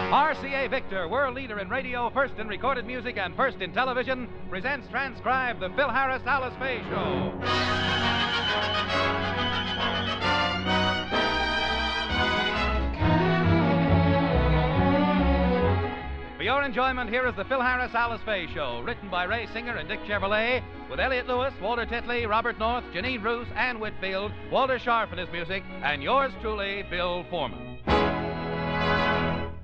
RCA Victor, world leader in radio, first in recorded music, and first in television, presents transcribed the Phil Harris Alice Faye Show. For your enjoyment, here is the Phil Harris Alice Faye Show, written by Ray Singer and Dick Chevrolet, with Elliot Lewis, Walter Titley, Robert North, Janine Roos, Ann Whitfield, Walter Sharp in his music, and yours truly, Bill Foreman.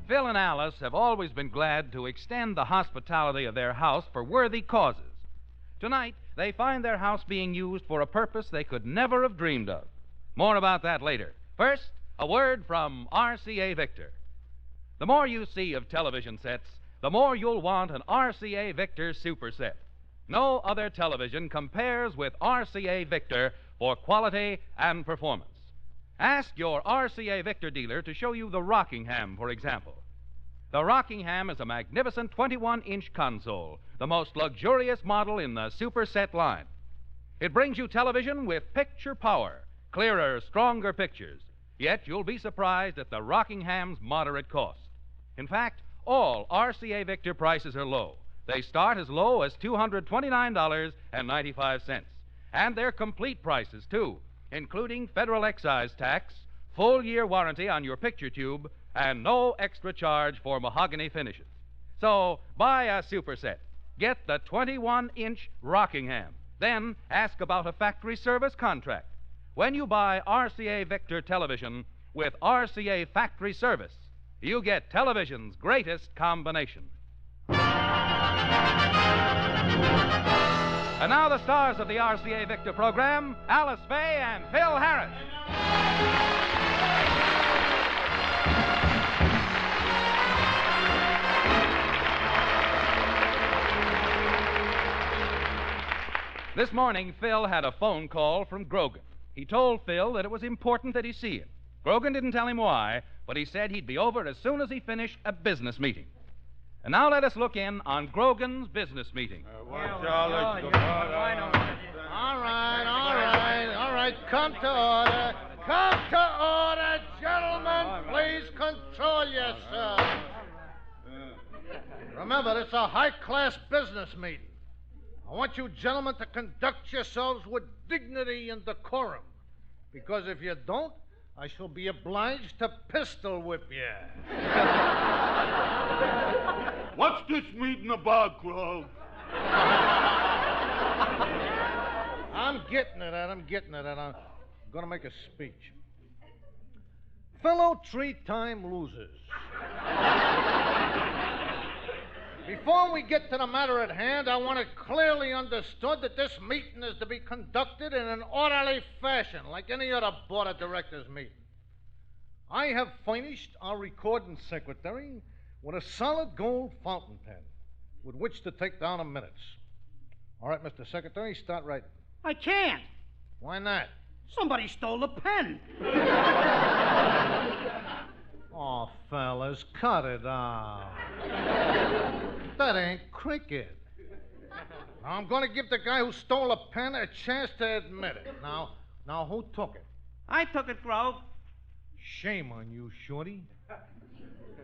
Phil and Alice have always been glad to extend the hospitality of their house for worthy causes. Tonight, they find their house being used for a purpose they could never have dreamed of. More about that later. First, a word from RCA Victor. The more you see of television sets, the more you'll want an RCA Victor Super Set. No other television compares with RCA Victor for quality and performance. Ask your RCA Victor dealer to show you the Rockingham, for example. The Rockingham is a magnificent 21-inch console, the most luxurious model in the Super Set line. It brings you television with picture power, clearer, stronger pictures. Yet you'll be surprised at the Rockingham's moderate cost. In fact, all RCA Victor prices are low. They start as low as $229.95. And they're complete prices, too, including federal excise tax, full-year warranty on your picture tube, and no extra charge for mahogany finishes. So, buy a Super Set. Get the 21-inch Rockingham. Then ask about a factory service contract. When you buy RCA Victor television with RCA factory service, you get television's greatest combination. And now the stars of the RCA Victor program, Alice Faye and Phil Harris. This morning, Phil had a phone call from Grogan. He told Phil that it was important that he see him. Grogan didn't tell him why, but he said he'd be over as soon as he finished a business meeting. And now let us look in on Grogan's business meeting. All right. Come to order. Come to order, gentlemen. Please control yourselves. Remember, it's a high-class business meeting. I want you gentlemen to conduct yourselves with dignity and decorum. Because if you don't, I shall be obliged to pistol whip you. What's this meeting about, Grove? I'm getting it. I'm going to make a speech. Fellow three-time losers. Before we get to the matter at hand, I want it clearly understood that this meeting is to be conducted in an orderly fashion, like any other board of directors meeting. I have furnished our recording secretary with a solid gold fountain pen with which to take down the minutes. All right, Mr. Secretary, start writing. I can't. Why not? Somebody stole the pen. Oh, fellas, cut it out. That ain't cricket. Now, I'm going to give the guy who stole a pen a chance to admit it. Now, who took it? I took it, Grove. Shame on you, Shorty.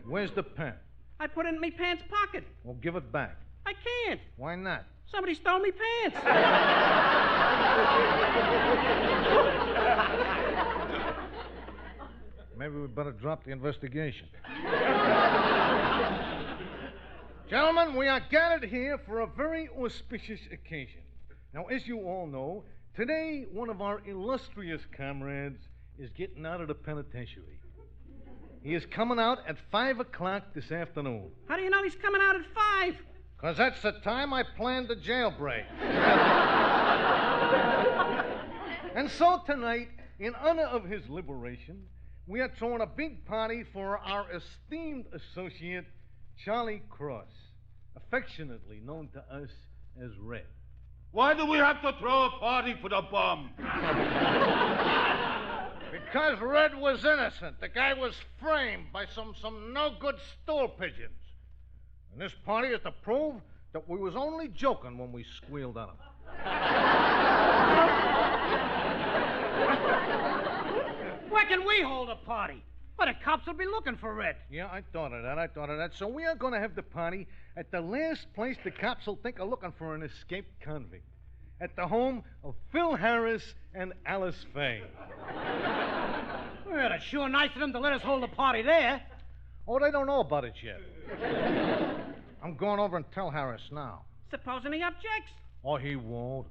Where's the pen? I put it in me pants pocket. Well, give it back. I can't. Why not? Somebody stole me pants. Maybe we better drop the investigation. Gentlemen, we are gathered here for a very auspicious occasion. Now, as you all know, today one of our illustrious comrades is getting out of the penitentiary. He is coming out at 5 o'clock this afternoon. How do you know he's coming out at 5? Because that's the time I planned the jailbreak. And so tonight, in honor of his liberation, we are throwing a big party for our esteemed associate, Charlie Cross, affectionately known to us as Red. Why do we have to throw a party for the bum? Because Red was innocent. The guy was framed by some no-good stool pigeons. And this party is to prove that we was only joking when we squealed on him. Where can we hold a party? Well, the cops will be looking for it. Yeah, I thought of that. So we are going to have the party at the last place the cops will think of looking for an escaped convict. At the home of Phil Harris and Alice Faye. Well, it's sure nice of them to let us hold a party there. Oh, they don't know about it yet. I'm going over and tell Harris now. Supposing he objects. Oh, he won't.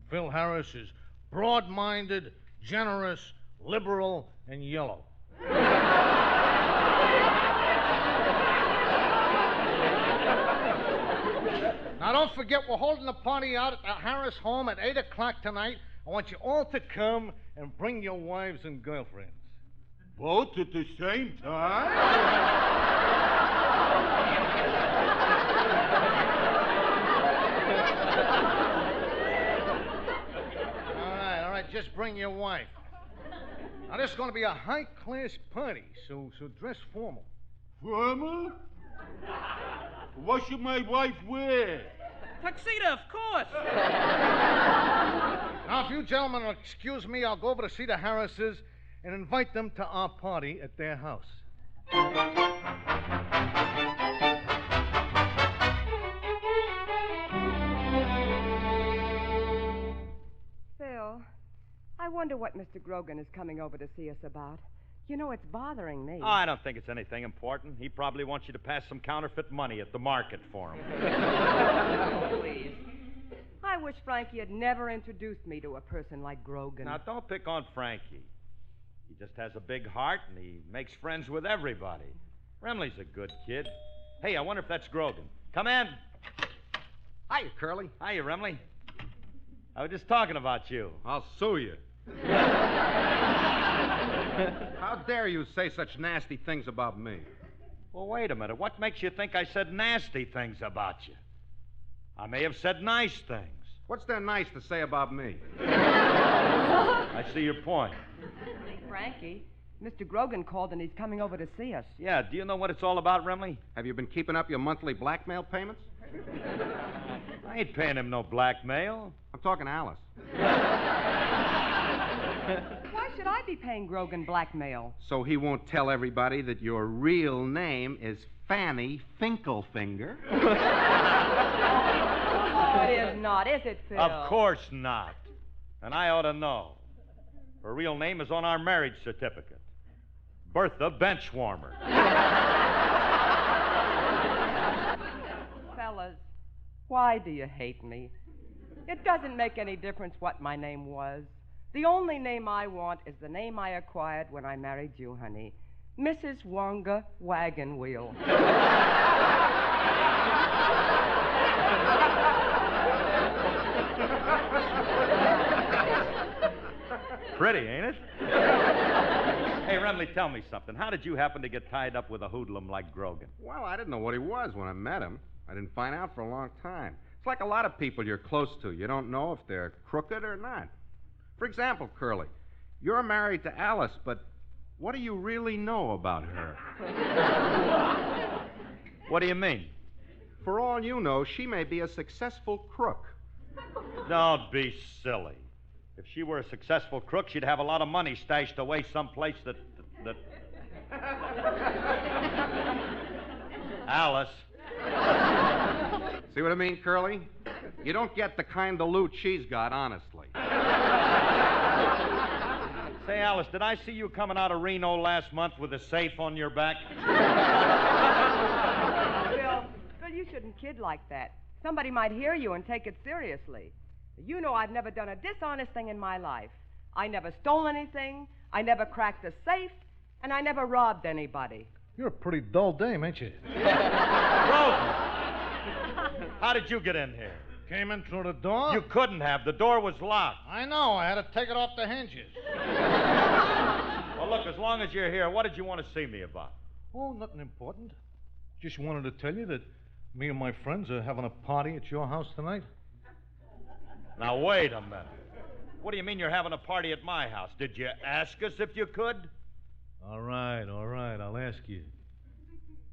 Phil Harris is broad-minded, generous, liberal, and yellow. Now, don't forget, we're holding the party out at the Harris home at 8 o'clock tonight. I want you all to come and bring your wives and girlfriends. Both at the same time? All right, just bring your wife. Now, this is going to be a high-class party, so dress formal. Formal? What should my wife wear? Tuxedo, of course. Now, if you gentlemen will excuse me, I'll go over to see the Harrises and invite them to our party at their house. Phil, I wonder what Mr. Grogan is coming over to see us about. You know, it's bothering me. Oh, I don't think it's anything important. He probably wants you to pass some counterfeit money at the market for him. Oh, please. I wish Frankie had never introduced me to a person like Grogan. Now, don't pick on Frankie. He just has a big heart, and he makes friends with everybody. Remley's a good kid. Hey, I wonder if that's Grogan. Come in. Hiya, Curly. Hiya, Remley. I was just talking about you. I'll sue you. How dare you say such nasty things about me? Well, wait a minute. What makes you think I said nasty things about you? I may have said nice things. What's there nice to say about me? I see your point. Hey, Frankie, Mr. Grogan called and he's coming over to see us. Yeah, do you know what it's all about, Remley? Have you been keeping up your monthly blackmail payments? I ain't paying him no blackmail. I'm talking to Alice. Why should I be paying Grogan blackmail? So he won't tell everybody that your real name is Fanny Finkelfinger? Oh, it is not, is it, Phil? Of course not. And I ought to know. Her real name is on our marriage certificate. Bertha Benchwarmer. Fellas, why do you hate me? It doesn't make any difference what my name was. The only name I want is the name I acquired when I married you, honey. Mrs. Wonga Wagon Wheel. Pretty, ain't it? Hey, Remley, tell me something. How did you happen to get tied up with a hoodlum like Grogan? Well, I didn't know what he was when I met him. I didn't find out for a long time. It's like a lot of people you're close to. You don't know if they're crooked or not. For example, Curly, you're married to Alice, but what do you really know about her? What do you mean? For all you know, she may be a successful crook. Don't be silly. If she were a successful crook, she'd have a lot of money stashed away someplace that... Alice. See what I mean, Curly? You don't get the kind of loot she's got, honestly. Say, Alice, did I see you coming out of Reno last month with a safe on your back? Phil, you shouldn't kid like that. Somebody might hear you and take it seriously. You know I've never done a dishonest thing in my life. I never stole anything, I never cracked a safe, and I never robbed anybody. You're a pretty dull dame, ain't you? Grogan! How did you get in here? Came in through the door? You couldn't have. The door was locked. I know. I had to take it off the hinges. Well, look, as long as you're here, what did you want to see me about? Oh, nothing important. Just wanted to tell you that me and my friends are having a party at your house tonight. Now, wait a minute. What do you mean you're having a party at my house? Did you ask us if you could? All right. I'll ask you.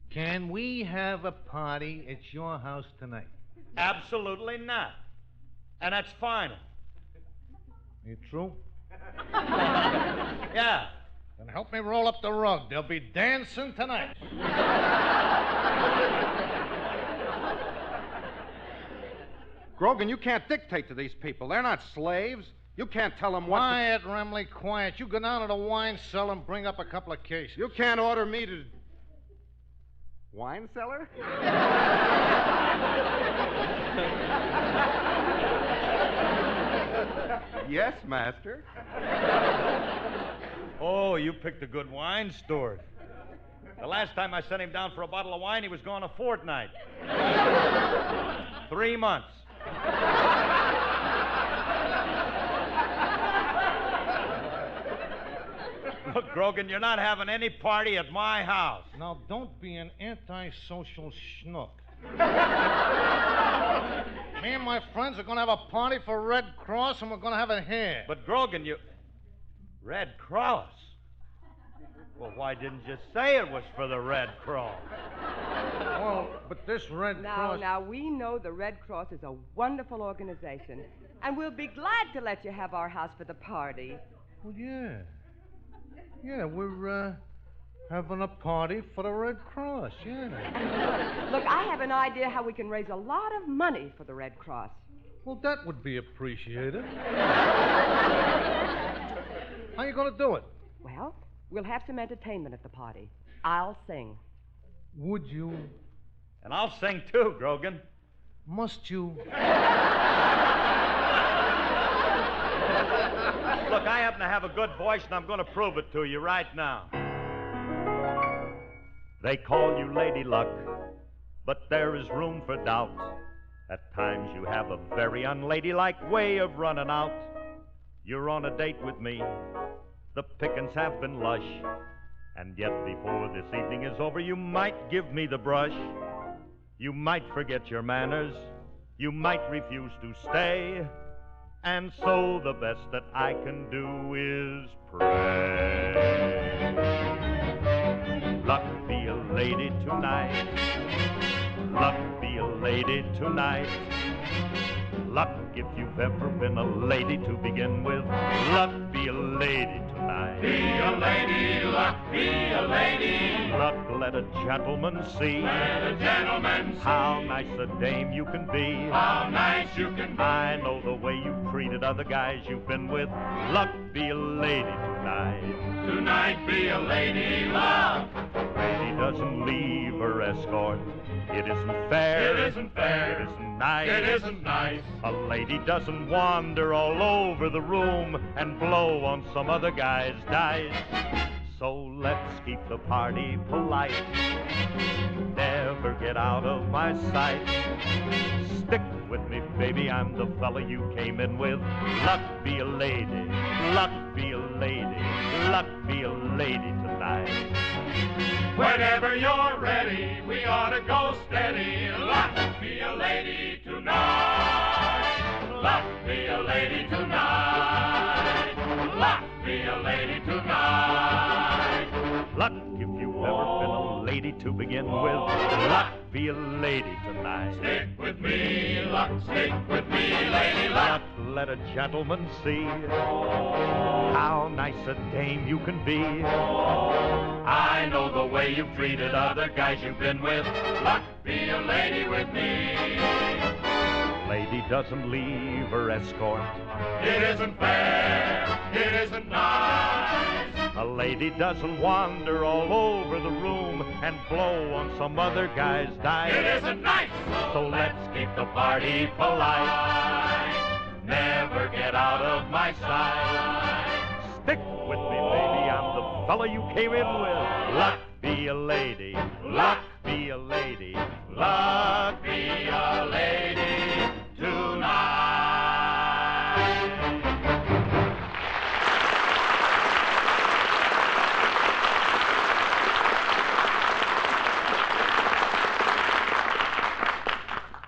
Can we have a party at your house tonight? Absolutely not. And that's final. You true? Yeah. Then help me roll up the rug. They'll be dancing tonight. Grogan, you can't dictate to these people. They're not slaves. You can't tell them what to... Quiet, Remley, quiet. You go down to the wine cellar and bring up a couple of cases. You can't order me to... Wine cellar? Yes, master. Oh, you picked a good wine store. The last time I sent him down for a bottle of wine, he was gone a fortnight. 3 months. Look, Grogan, you're not having any party at my house. Now, don't be an antisocial schnook. Me and my friends are going to have a party for Red Cross, and we're going to have it here. But, Grogan, you... Red Cross? Well, why didn't you say it was for the Red Cross? Well, but this Red Cross... Now, we know the Red Cross is a wonderful organization, and we'll be glad to let you have our house for the party. Well, yeah. Yeah, we're having a party for the Red Cross, yeah. Look, I have an idea how we can raise a lot of money for the Red Cross. Well, that would be appreciated. How you going to do it? Well, we'll have some entertainment at the party. I'll sing. Would you? And I'll sing too, Grogan. Must you? Look, I happen to have a good voice, and I'm going to prove it to you right now. They call you Lady Luck, but there is room for doubt. At times you have a very unladylike way of running out. You're on a date with me. The pickings have been lush. And yet before this evening is over, you might give me the brush. You might forget your manners. You might refuse to stay. And so the best that I can do is pray. Luck be a lady tonight. Luck be a lady tonight. Luck if you've ever been a lady to begin with. Luck be a lady tonight. Be a lady, luck, be a lady. Luck, let a gentleman see. Let a gentleman see how nice a dame you can be. how nice you can be. I know the way you've treated other guys you've been with. Luck, be a lady tonight. Tonight be a lady, luck. Lady doesn't leave her escort. It isn't fair. It isn't fair. It isn't nice. It isn't nice. A lady doesn't wander all over the room and blow on some other guy's dice. So let's keep the party polite. Never get out of my sight. Stick with me, baby, I'm the fella you came in with. Luck be a lady, luck be a lady, luck be a lady tonight. Whenever you're ready, we ought to go steady. Luck be a lady tonight. Luck be a lady tonight. Luck be a lady tonight. Luck if you've ever been a lady to begin with. Luck be a lady tonight. Stick with me, luck, stick with me, lady luck. Luck, let a gentleman see how nice a dame you can be. I know the way you've treated other guys you've been with. Luck, be a lady with me. Lady doesn't leave her escort. It isn't fair. It isn't nice. A lady doesn't wander all over the room and blow on some other guy's dice. It isn't nice. So let's keep the party polite. Never get out of my sight. Stick with me, baby, I'm the fella you came in with. Luck be a lady. Luck be a lady. Luck Be a lady tonight.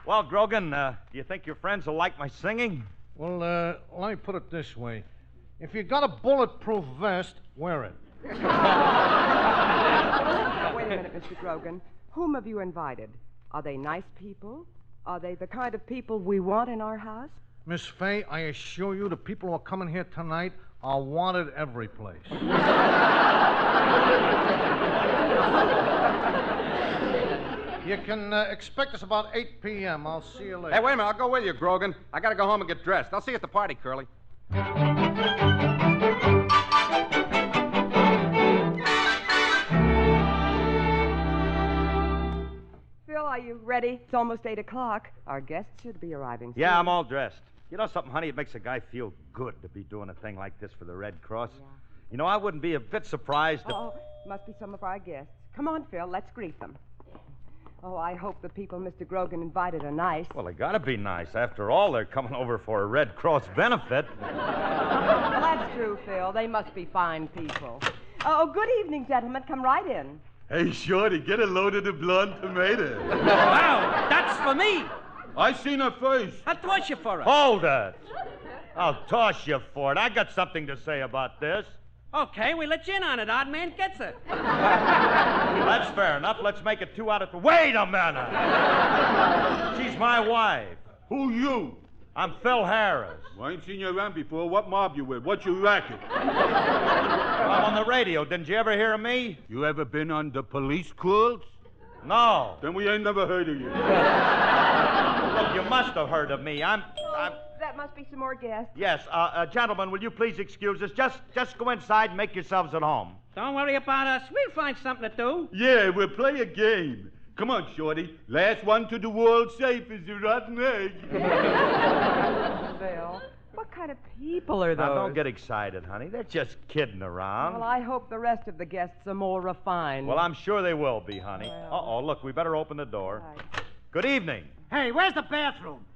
Well, Grogan, do you think your friends will like my singing? Well, let me put it this way. If you got a bulletproof vest, wear it. Now, wait a minute, Mr. Grogan. Whom have you invited? Are they nice people? Are they the kind of people we want in our house? Miss Faye, I assure you the people who are coming here tonight are wanted every place. You can expect us about 8 p.m. I'll see you later. Hey, wait a minute. I'll go with you, Grogan. I got to go home and get dressed. I'll see you at the party, Curly. Phil, are you ready? It's almost 8 o'clock. Our guests should be arriving soon. Yeah, I'm all dressed. You know something, honey? It makes a guy feel good to be doing a thing like this for the Red Cross. Yeah. You know, I wouldn't be a bit surprised if... Oh, must be some of our guests. Come on, Phil, let's greet them. Oh, I hope the people Mr. Grogan invited are nice. Well, they gotta be nice. After all, they're coming over for a Red Cross benefit. Well, that's true, Phil. They must be fine people. Oh, good evening, gentlemen. Come right in. Hey, Shorty, get a load of the blonde tomato. Wow, that's for me. I seen her face. I'll toss you for it. Hold it. I'll toss you for it. I got something to say about this. Okay, we let you in on it. Odd man gets it. That's fair enough. Let's make it 2 out of 3. Wait a minute. She's my wife. Who you? I'm Phil Harris. Well, I ain't seen you around before. What mob you with? What's your racket? I'm on the radio. Didn't you ever hear of me? You ever been on the police calls? No. Then we ain't never heard of you. Look, you must have heard of me. I'm... That must be some more guests. Yes, gentlemen, will you please excuse us? Just go inside and make yourselves at home. Don't worry about us. We'll find something to do. Yeah, we'll play a game. Come on, Shorty. Last one to the world safe is a rotten egg. Phil, what kind of people are those? Now, don't get excited, honey. They're just kidding around. Well, I hope the rest of the guests are more refined. Well, I'm sure they will be, honey. Well. Uh-oh, look, we better open the door. Right. Good evening. Hey, where's the bathroom?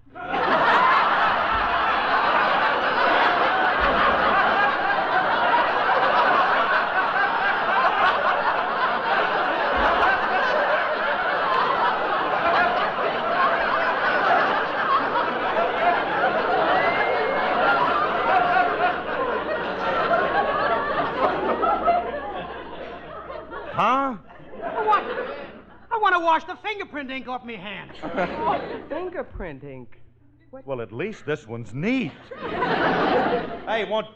Huh? What? I want to wash the fingerprint ink off me hands. Fingerprint ink. Well, at least this one's neat. Hey, won't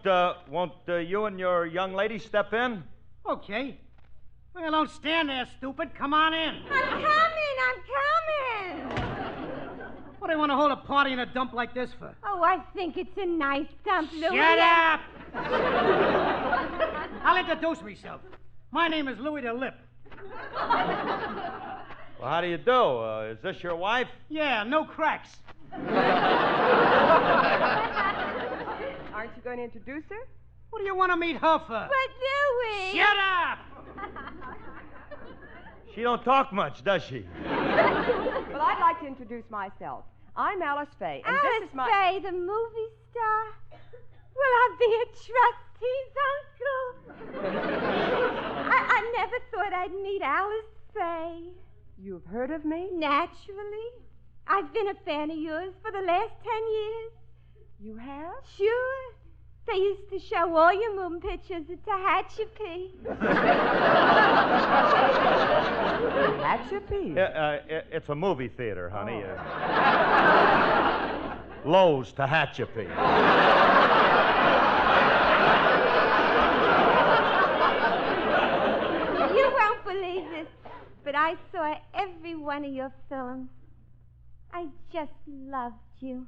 you and your young lady step in? Okay. Well, don't stand there, stupid. Come on in. I'm coming. What do you want to hold a party in a dump like this for? Oh, I think it's a nice dump, Louis. Shut up! I'll introduce myself. My name is Louis the Lip. Well, how do you do? Is this your wife? Yeah, no cracks. Aren't you going to introduce her? What do you want to meet her for? But Louis. Shut up! She don't talk much, does she? Well, I'd like to introduce myself. I'm Alice Faye, and this is my... Faye, the movie star. Will I be a trustee's uncle? I never thought I'd meet Alice Faye. You've heard of me? Naturally. I've been a fan of yours for the last 10 years. You have? Sure. They used to show all your moon pictures at Tehachapi. Tehachapi? It's a movie theater, honey. Lowe's Tehachapi. You won't believe this, but I saw every one of your films. I just loved you.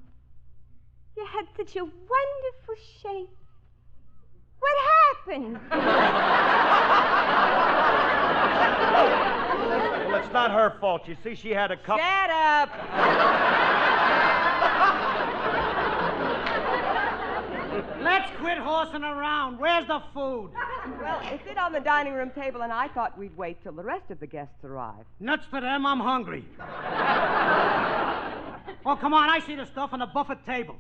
You had such a wonderful shape. What happened? Well, it's not her fault. You see, she had a couple... Shut up! Let's quit horsing around. Where's the food? Well, it's it on the dining room table, and I thought we'd wait till the rest of the guests arrive. Nuts for them, I'm hungry. Oh, come on, I see the stuff on the buffet table.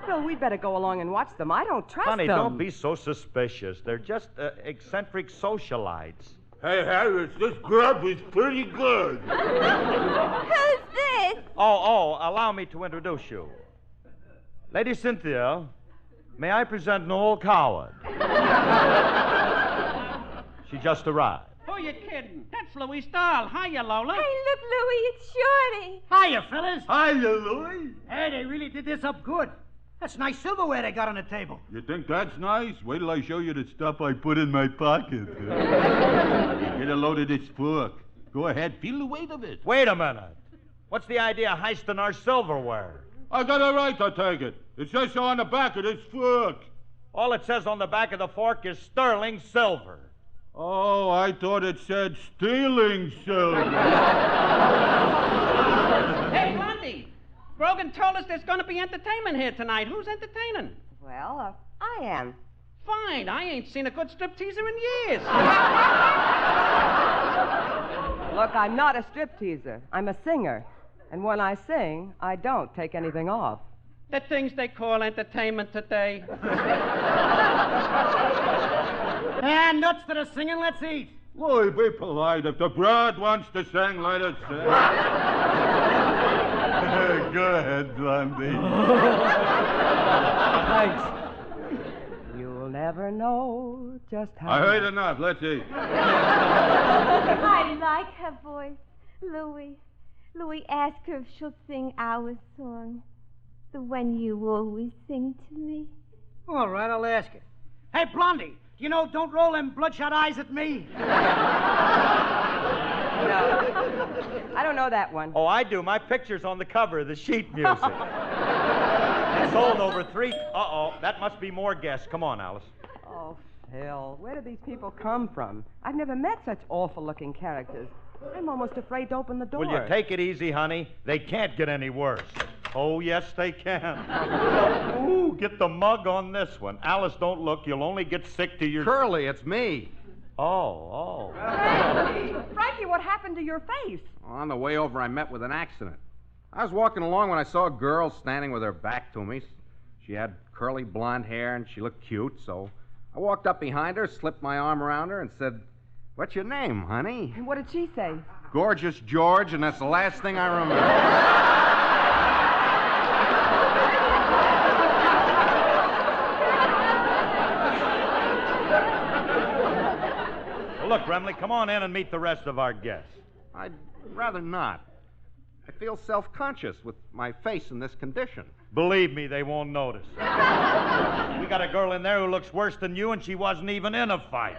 Well, we'd better go along and watch them. I don't trust Honey, them. don't be so suspicious. They're just eccentric socialites. Hey, Harris, this grub is pretty good. Who's this? Oh, allow me to introduce you. Lady Cynthia, may I present Noel Coward? She just arrived. Who you kidding? That's Louis Stahl. Hiya, Lola. Hey, look, Louis, it's Shorty. Hiya, fellas. Hiya, Louis. Hey, they really did this up good. That's nice silverware they got on the table. You think that's nice? Wait till I show you the stuff I put in my pocket. Get a load of this fork. Go ahead, feel the weight of it. Wait a minute. What's the idea of heisting our silverware? I got a right to take it. It says so on the back of this fork. All it says on the back of the fork is sterling silver. Oh, I thought it said stealing silver. Hey, Blondie. Grogan told us there's going to be entertainment here tonight. Who's entertaining? Well, I am. Fine. I ain't seen a good stripteaser in years. Look, I'm not a stripteaser. I'm a singer. And when I sing, I don't take anything off. The things they call entertainment today. And nuts to the singing, let's eat. Boy, be polite. If the broad wants to sing, let it sing. Go ahead, Blondie. Thanks. You'll never know just how... I heard enough. Let's eat. I like her voice. Louis, ask her if she'll sing our song. The one you always sing to me. All right, I'll ask her. Hey, Blondie, you know, don't roll them bloodshot eyes at me. No. I don't know that one. Oh, I do. My picture's on the cover of the sheet music. It sold over 3... Uh-oh, that must be more guests. Come on, Alice. Oh, Phil, where do these people come from? I've never met such awful-looking characters. I'm almost afraid to open the door. Will you take it easy, honey? They can't get any worse. Oh, yes, they can. Ooh, get the mug on this one. Alice, don't look. You'll only get sick to your... Curly, it's me. Oh. Frankie, what happened to your face? On the way over, I met with an accident. I was walking along when I saw a girl standing with her back to me. She had curly blonde hair, and she looked cute, so I walked up behind her, slipped my arm around her, and said, "What's your name, honey?" And what did she say? Gorgeous George, and that's the last thing I remember. Look, Remley, come on in and meet the rest of our guests. I'd rather not. I feel self-conscious with my face in this condition. Believe me, they won't notice. We got a girl in there who looks worse than you, and she wasn't even in a fight.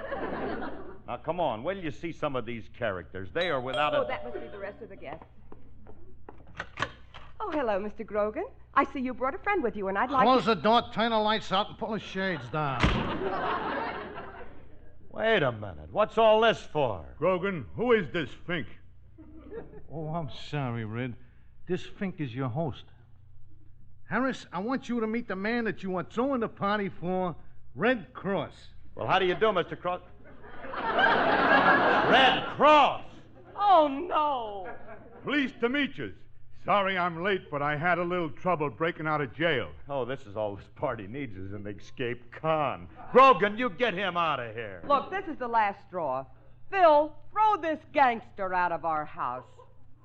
Now, come on. Wait till you see some of these characters. They are without a... Oh, that must be the rest of the guests. Oh, hello, Mr. Grogan. I see you brought a friend with you, and I'd like Close the door, turn the lights out, and pull the shades down. Wait a minute. What's all this for? Grogan, who is this Fink? Oh, I'm sorry, Red. This Fink is your host. Harris, I want you to meet the man that you are throwing the party for, Red Cross. Well, how do you do, Mr. Cross? Red Cross! Oh, no. Pleased to meet you. Sorry I'm late, but I had a little trouble breaking out of jail. Oh, this is all this party needs is an escape con. Grogan, you get him out of here. Look, this is the last straw. Phil, throw this gangster out of our house.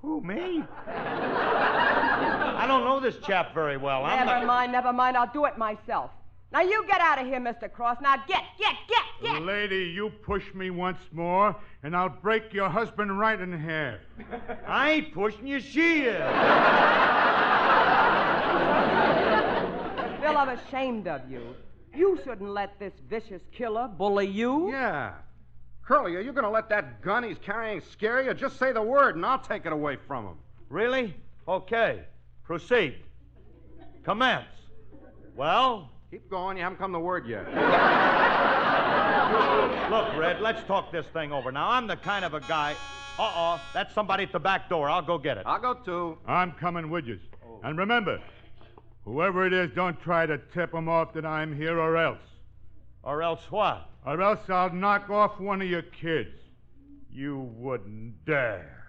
Who, me? I don't know this chap very well. Never mind. I'll do it myself. Now, you get out of here, Mr. Cross. Now, get. Lady, you push me once more, and I'll break your husband right in half. I ain't pushing you, she is. Phil, I'm ashamed of you. You shouldn't let this vicious killer bully you. Yeah. Curly, are you going to let that gun he's carrying scare you? Just say the word, and I'll take it away from him. Really? Okay. Proceed. Commence. Well? Keep going. You haven't come to word yet. Look, Red, let's talk this thing over. Now, I'm the kind of a guy... Uh-oh, that's somebody at the back door. I'll go get it. I'll go, too. I'm coming with you. And remember, whoever it is, don't try to tip him off that I'm here or else. Or else what? Or else I'll knock off one of your kids. You wouldn't dare.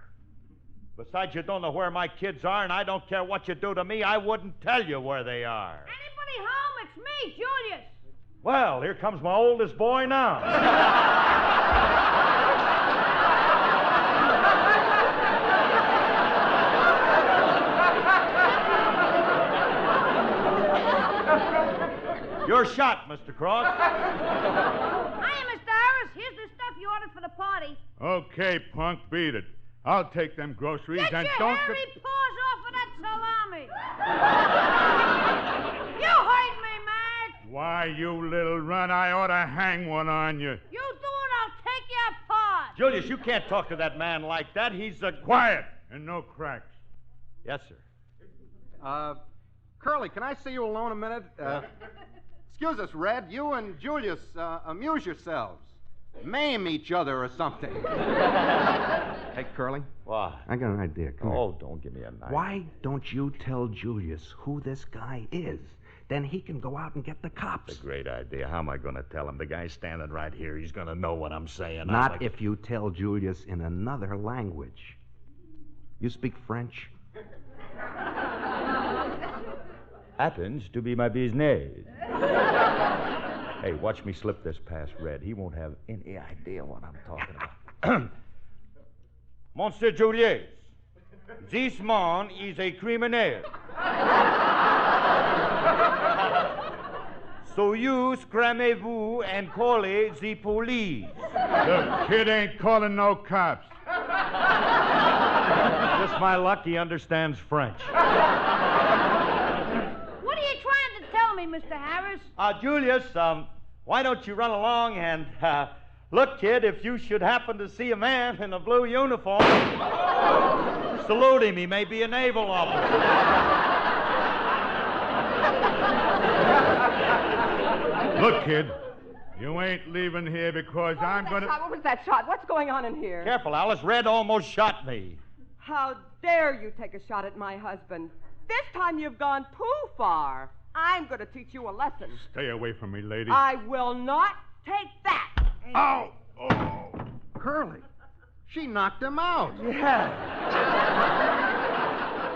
Besides, you don't know where my kids are, and I don't care what you do to me. I wouldn't tell you where they are. Anybody home? It's me, Julius. Well, here comes my oldest boy now. You're shot, Mr. Cross. Hiya, Mr. Harris. Here's the stuff you ordered for the party. Okay, punk, beat it. I'll take them groceries Get and your don't... hairy paws off of that salami. You heard Why, you little runt, I ought to hang one on you. You do it, I'll take you apart. Julius, you can't talk to that man like that. He's a... Quiet and no cracks. Yes, sir. Curly, can I see you alone a minute? Excuse us, Red. You and Julius amuse yourselves. Maim each other or something. Hey, Curly. What? I got an idea. Come here. Oh, don't give me a knife. Why don't you tell Julius who this guy is? Then he can go out and get the cops. That's a great idea. How am I going to tell him? The guy's standing right here. He's going to know what I'm saying. Not if you tell Julius in another language. You speak French? Happens to be my business. Hey, watch me slip this past Red. He won't have any idea what I'm talking about. Monsieur Julius, this man is a criminal. So you scramez-vous and call the police. The kid ain't calling no cops. Just my luck, he understands French. What are you trying to tell me, Mr. Harris? Julius, why don't you run along and, look, kid, if you should happen to see a man in a blue uniform, salute him. He may be a naval officer. Look, kid, you ain't leaving here because I'm going to... What was that shot? What's going on in here? Careful, Alice. Red almost shot me. How dare you take a shot at my husband? This time you've gone too far. I'm going to teach you a lesson. Stay away from me, lady. I will not take that. Ow! Oh! Curly, she knocked him out. Yeah.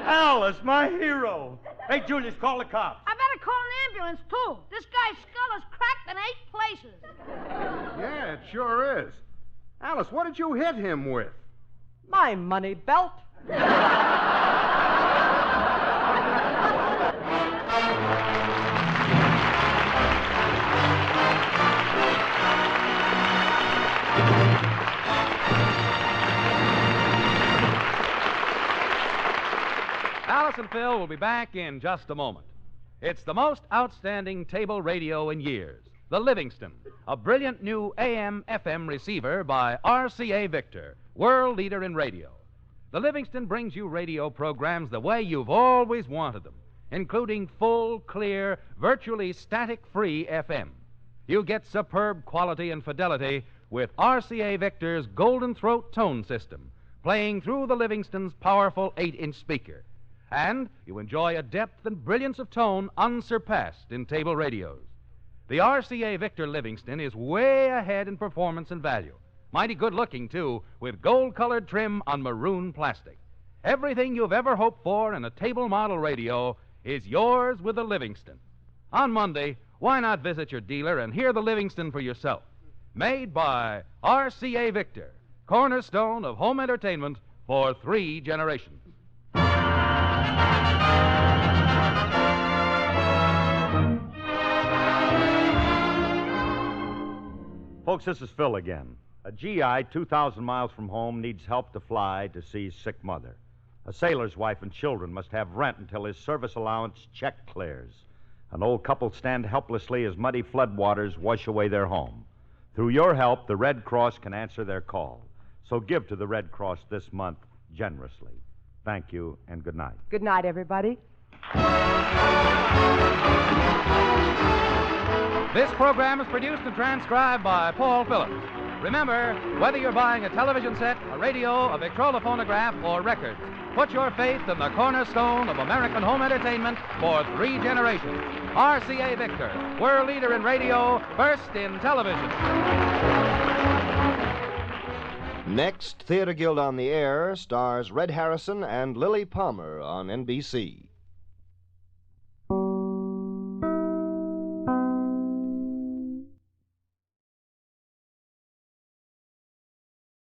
Alice, my hero. Hey, Julius, call the cops. I better call an ambulance, too. This guy's skull is cracked in 8 places. Yeah, it sure is. Alice, what did you hit him with? My money belt. Alice and Phil will be back in just a moment. It's the most outstanding table radio in years, the Livingston, a brilliant new AM/FM receiver by RCA Victor, world leader in radio. The Livingston brings you radio programs the way you've always wanted them, including full, clear, virtually static-free FM. You get superb quality and fidelity with RCA Victor's Golden Throat tone system, playing through the Livingston's powerful 8-inch speaker. And you enjoy a depth and brilliance of tone unsurpassed in table radios. The RCA Victor Livingston is way ahead in performance and value. Mighty good looking, too, with gold-colored trim on maroon plastic. Everything you've ever hoped for in a table model radio is yours with the Livingston. On Monday, why not visit your dealer and hear the Livingston for yourself? Made by RCA Victor, cornerstone of home entertainment for 3 generations. Folks, this is Phil again. A GI 2,000 miles from home needs help to fly to see his sick mother. A sailor's wife and children must have rent until his service allowance check clears. An old couple stand helplessly as muddy floodwaters wash away their home. Through your help, the Red Cross can answer their call. So give to the Red Cross this month generously. Thank you and good night. Good night, everybody. This program is produced and transcribed by Paul Phillips. Remember, whether you're buying a television set, a radio, a Victrola phonograph, or records, put your faith in the cornerstone of American home entertainment for 3 generations. RCA Victor, world leader in radio, first in television. Next, Theater Guild on the Air stars Red Harrison and Lily Palmer on NBC.